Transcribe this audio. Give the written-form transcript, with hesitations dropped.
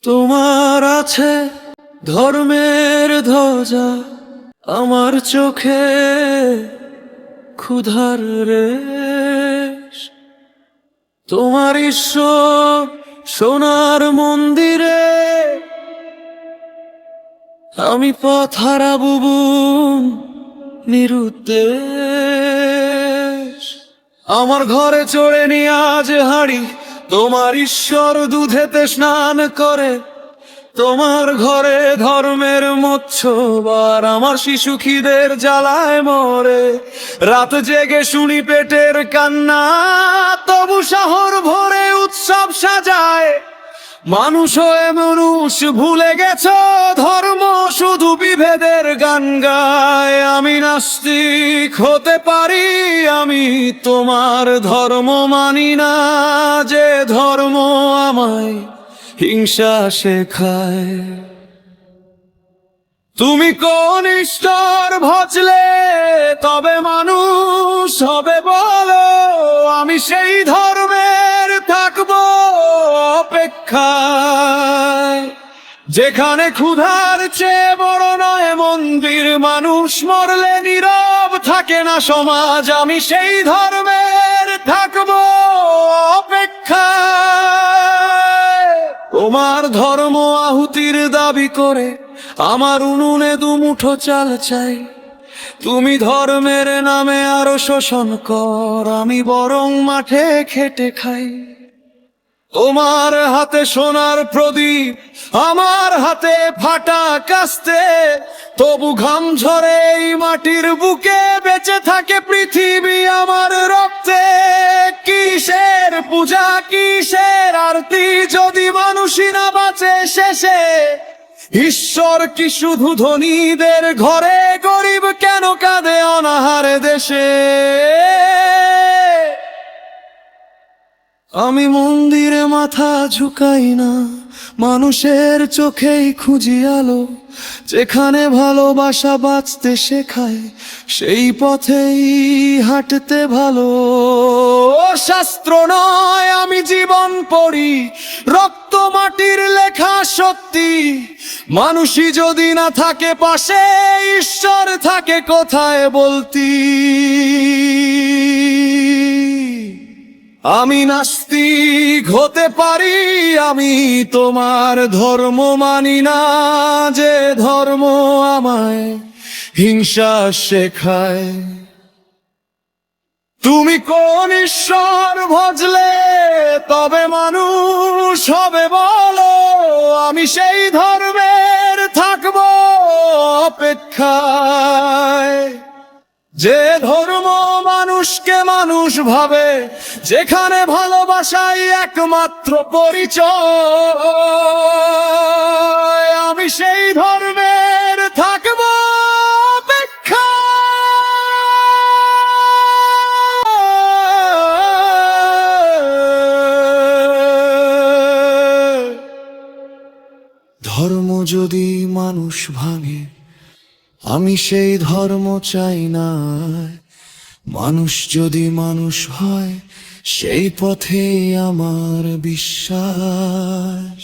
তোমার আছে ধর্মের ধ্বজা, আমার চোখে ক্ষুধার রেশ। তোমার ঈশ্বর সোনার মন্দিরে, আমি পথ হারা বুবুন নিরুদ্দেশ। আমার ঘরে চড়ে নিয়ে আজ হাঁড়ি, তোমার ঈশ্বর দুধেতে স্নান করে। তোমার ঘরে ধর্মের মৎস্যবার, আমার শিশু খিদের জ্বালায় মরে। রাত জেগে শুনি পেটের কান্না, তবু শহর ভরে উৎসব সাজায়। মানুষ হয়ে মানুষ ভুলে গেছ, ধর্ম শুধু বিভেদের গান গায়। আমি নাস্তিক হতে পারি, আমি তোমার ধর্ম মানি না। যে ধর্ম আমায় হিংসা শেখায়। তুমি কোন ঈশ্বর ভজলে তবে মানুষ হবে বলো? আমি সেই ধর্মের থাকবো অপেক্ষায়, যেখানে ক্ষুধার চেয়ে বড় নয় মন্দির। মানুষ মরলে নীরব থাকে না সমাজ, আমি সেই ধর্মের থাকবো অপেক্ষায়। তোমার ধর্ম আহুতির দাবি করে, আমার উনুনে দুমুঠো চাল চাই। তুমি ধর্মের নামে আরো শোষণ কর, আমি বরং মাঠে খেটে খাই। তোমার হাতে সোনার প্রদীপ, আমার হাতে ফাটা কাস্তে, তবু ঘাম ঝরে এই মাটির বুকে। বেঁচে থাকে পৃথিবী আমার রক্তে। কিসের পূজা, কিসের আরতি, যদি মানুষই না বাঁচে শেষে? ঈশ্বর কি শুধু ধনীদের ঘরে, গরিব কেন কাঁদে অনাহারে দেশে? আমি মন্দিরে মাথা ঝুঁকাই না, মানুষের চোখেই খুঁজি আলো। যেখানে ভালোবাসা বাঁচতে শেখায়, সেই পথেই হাঁটতে ভালো। শাস্ত্র নয় আমি জীবন পড়ি, রক্ত মাটির লেখা সত্যি। মানুষই যদি না থাকে পাশে, ঈশ্বর থাকে কোথায় বলতি? আমি নাস্তিক হতে পারি, আমি তোমার ধর্ম মানি না। যে ধর্ম আমায় হিংসা শেখায়। তুমি কোন ঈশ্বর ভজলে তবে মানুষ হবে বলো? আমি সেই ধর্মের থাকবো অপেক্ষায়, যে ধর্ম মানুষকে মানুষ ভাবে, যেখানে ভালোবাসাই একমাত্র পরিচয়। আমি সেই ধর্মের থাকবো অপেক্ষায়। ধর্ম যদি মানুষ ভাঙে, আমি সেই ধর্ম চাই না। মানুষ যদি মানুষ হয়, সেই পথে আমার বিশ্বাস।